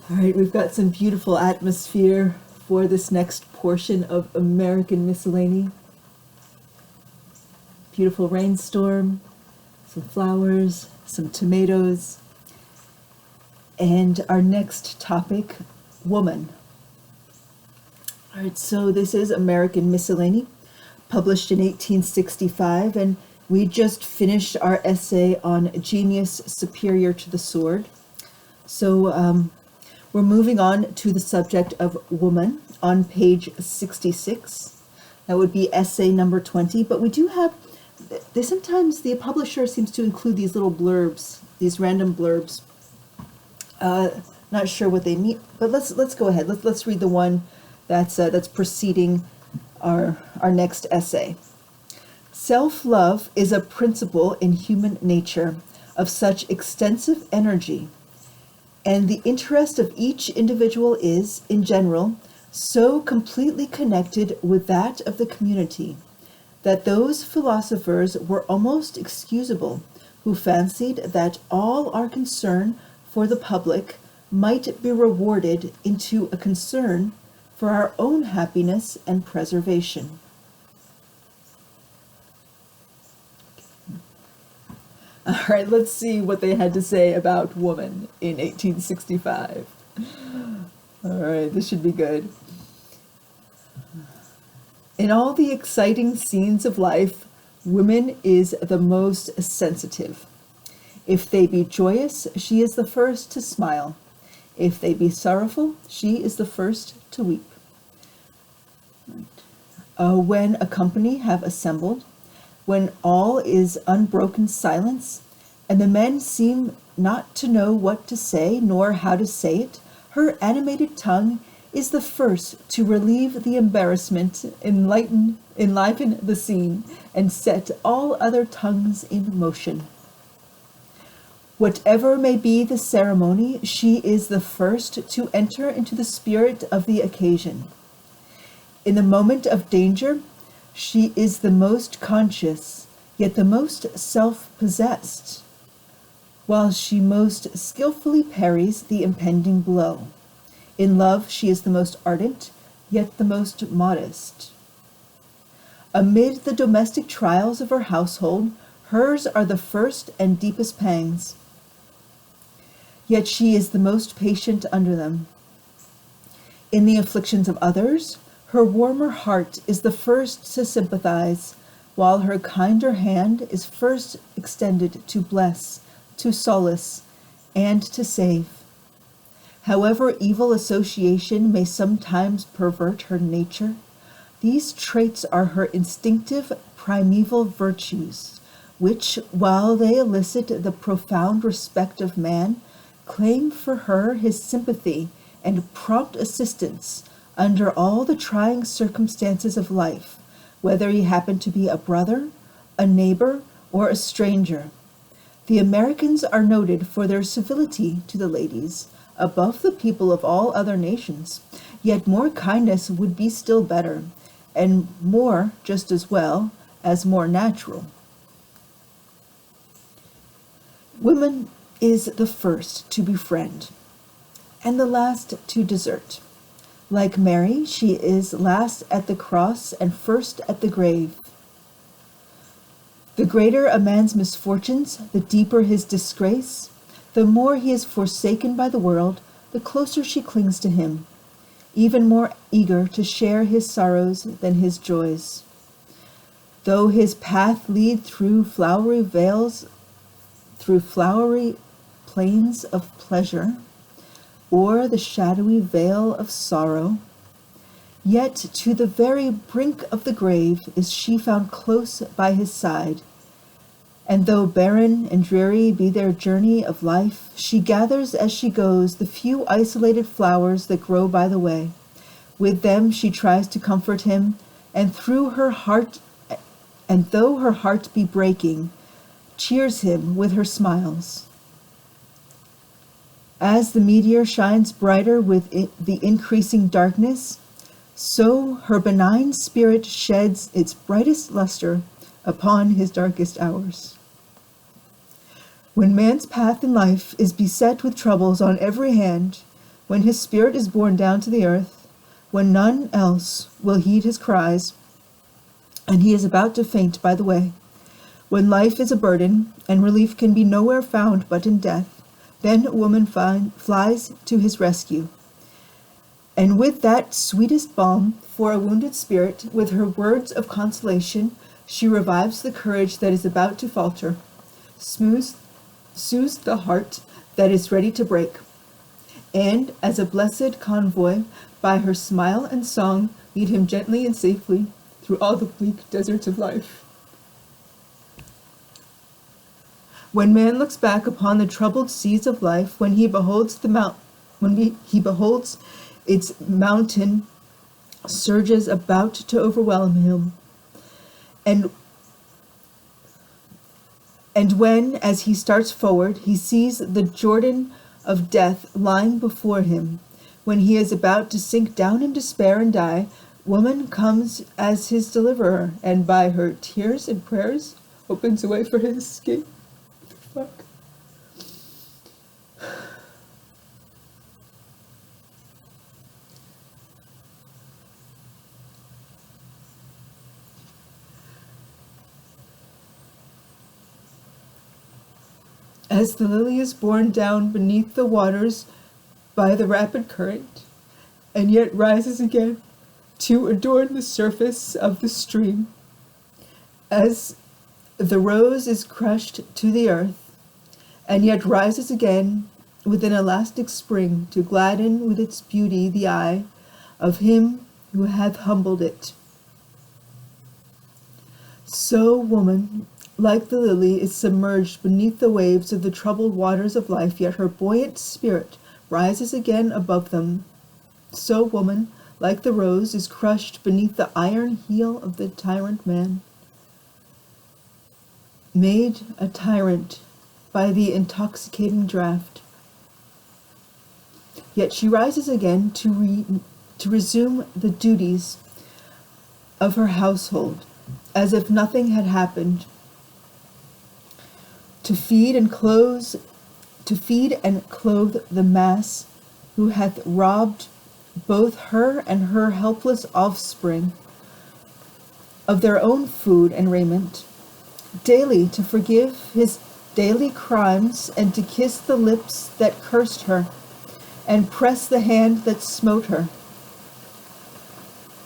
All right, we've got some beautiful atmosphere for this next portion of American Miscellany. Beautiful rainstorm, some flowers, some tomatoes, and our next topic, woman. All right, so this is American Miscellany, published in 1865, and we just finished our essay on genius superior to the sword. So we're moving on to the subject of woman on page 66. That would be essay number 20, but we do have, sometimes the publisher seems to include these little blurbs, these random blurbs. Not sure what they mean, but let's go ahead. Let's read the one that's preceding our next essay. Self-love is a principle in human nature of such extensive energy, and the interest of each individual is, in general, so completely connected with that of the community, that those philosophers were almost excusable who fancied that all our concern for the public might be rewarded into a concern for our own happiness and preservation. All right, let's see what they had to say about woman in 1865. All right, this should be good. In all the exciting scenes of life, woman is the most sensitive. If they be joyous, she is the first to smile. If they be sorrowful, she is the first to weep. When a company have assembled, when all is unbroken silence, and the men seem not to know what to say, nor how to say it, her animated tongue is the first to relieve the embarrassment, enliven the scene, and set all other tongues in motion. Whatever may be the ceremony, she is the first to enter into the spirit of the occasion. In the moment of danger, she is the most conscious, yet the most self-possessed, while she most skillfully parries the impending blow. In love, she is the most ardent, yet the most modest. Amid the domestic trials of her household, hers are the first and deepest pangs, yet she is the most patient under them. In the afflictions of others, her warmer heart is the first to sympathize, while her kinder hand is first extended to bless, to solace, and to save. However evil association may sometimes pervert her nature, these traits are her instinctive primeval virtues, which, while they elicit the profound respect of man, claim for her his sympathy and prompt assistance under all the trying circumstances of life, whether he happen to be a brother, a neighbor, or a stranger. The Americans are noted for their civility to the ladies, above the people of all other nations, yet more kindness would be still better, and more just as well as more natural. Woman is the first to befriend, and the last to desert. Like Mary, she is last at the cross and first at the grave. The greater a man's misfortunes, the deeper his disgrace, the more he is forsaken by the world, the closer she clings to him, even more eager to share his sorrows than his joys. Though his path lead through flowery vales, through flowery plains of pleasure, or the shadowy vale of sorrow, yet to the very brink of the grave is she found close by his side. And though barren and dreary be their journey of life, she gathers as she goes the few isolated flowers that grow by the way. With them she tries to comfort him, and though her heart be breaking, cheers him with her smiles. As the meteor shines brighter with the increasing darkness, so her benign spirit sheds its brightest luster upon his darkest hours. When man's path in life is beset with troubles on every hand, When his spirit is borne down to the earth, when none else will heed his cries, and he is about to faint by the way, when life is a burden, and relief can be nowhere found but in death, then woman flies to his rescue. And with that sweetest balm for a wounded spirit, with her words of consolation, she revives the courage that is about to falter, soothes the heart that is ready to break, and, as a blessed convoy, by her smile and song, lead him gently and safely through all the bleak deserts of life. When man looks back upon the troubled seas of life, when he beholds he beholds its mountain surges about to overwhelm him, and when, as he starts forward, he sees the Jordan of death lying before him, when he is about to sink down in despair and die, woman comes as his deliverer, and by her tears and prayers opens a way for his escape. Fuck. As the lily is borne down beneath the waters by the rapid current, and yet rises again to adorn the surface of the stream, as the rose is crushed to the earth, and yet rises again with an elastic spring to gladden with its beauty the eye of him who hath humbled it. So woman, like the lily, is submerged beneath the waves of the troubled waters of life, yet her buoyant spirit rises again above them. So woman, like the rose, is crushed beneath the iron heel of the tyrant man, made a tyrant by the intoxicating draught. Yet she rises again to resume the duties of her household, as if nothing had happened, to feed and clothe the mass who hath robbed both her and her helpless offspring of their own food and raiment, daily to forgive his daily crimes, and to kiss the lips that cursed her, and press the hand that smote her.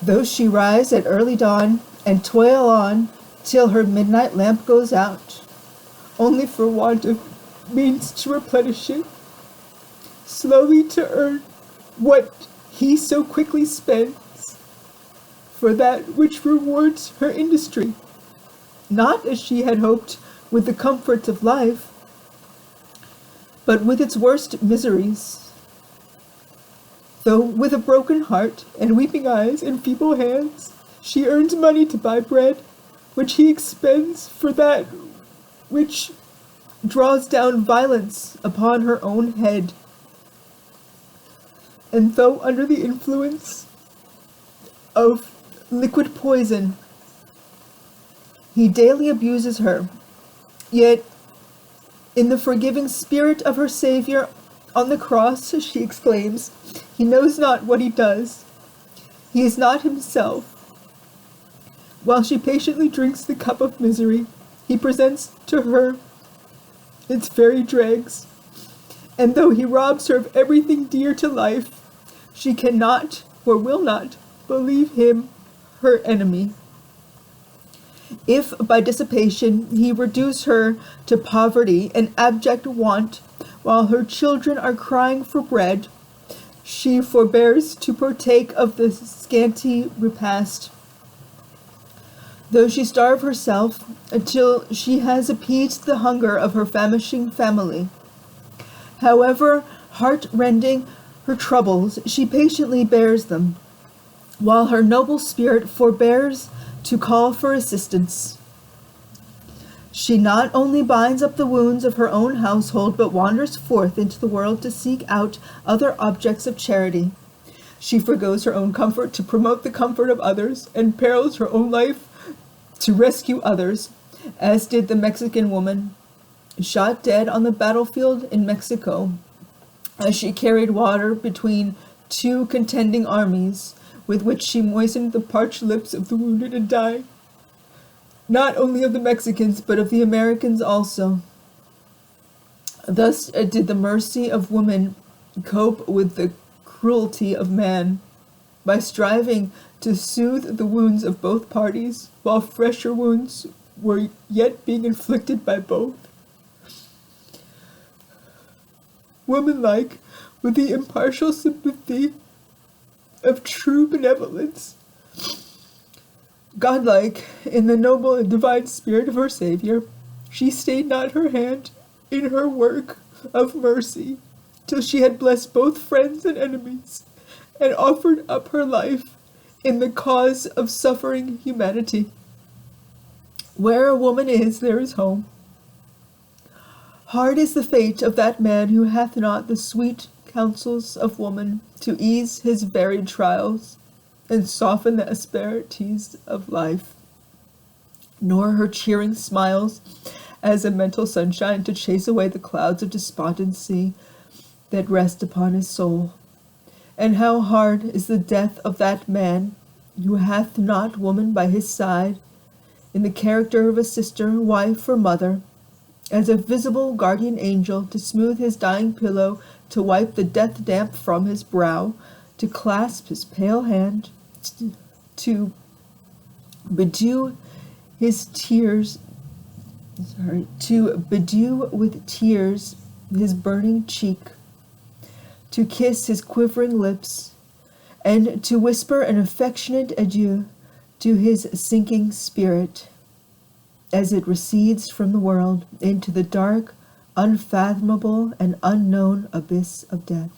Though she rise at early dawn, and toil on till her midnight lamp goes out, only for want of means to replenish it, slowly to earn what he so quickly spends, for that which rewards her industry, not as she had hoped with the comforts of life, but with its worst miseries. Though with a broken heart and weeping eyes and feeble hands, she earns money to buy bread, which he expends for that which draws down violence upon her own head. And though under the influence of liquid poison, he daily abuses her, yet in the forgiving spirit of her Savior on the cross, she exclaims, he knows not what he does. He is not himself. While she patiently drinks the cup of misery, he presents to her its very dregs, and though he robs her of everything dear to life, she cannot or will not believe him her enemy. If by dissipation he reduce her to poverty and abject want, while her children are crying for bread, she forbears to partake of the scanty repast, though she starve herself until she has appeased the hunger of her famishing family. However heart-rending her troubles, she patiently bears them, while her noble spirit forbears to call for assistance. She not only binds up the wounds of her own household, but wanders forth into the world to seek out other objects of charity. She forgoes her own comfort to promote the comfort of others, and perils her own life to rescue others, as did the Mexican woman shot dead on the battlefield in Mexico, as she carried water between two contending armies, with which she moistened the parched lips of the wounded and dying, not only of the Mexicans, but of the Americans also. Thus did the mercy of woman cope with the cruelty of man, by striving to soothe the wounds of both parties, while fresher wounds were yet being inflicted by both. Womanlike, with the impartial sympathy of true benevolence, godlike in the noble and divine spirit of her Savior, she stayed not her hand in her work of mercy till she had blessed both friends and enemies, and offered up her life in the cause of suffering humanity. Where a woman is, there is home. Hard is the fate of that man who hath not the sweet counsels of woman to ease his varied trials and soften the asperities of life, nor her cheering smiles as a mental sunshine to chase away the clouds of despondency that rest upon his soul. And how hard is the death of that man who hath not woman by his side, in the character of a sister, wife, or mother, as a visible guardian angel, to smooth his dying pillow, to wipe the death damp from his brow, to clasp his pale hand, to bedew his tears, to bedew with tears his burning cheek, to kiss his quivering lips, and to whisper an affectionate adieu to his sinking spirit, as it recedes from the world into the dark, unfathomable, and unknown abyss of death.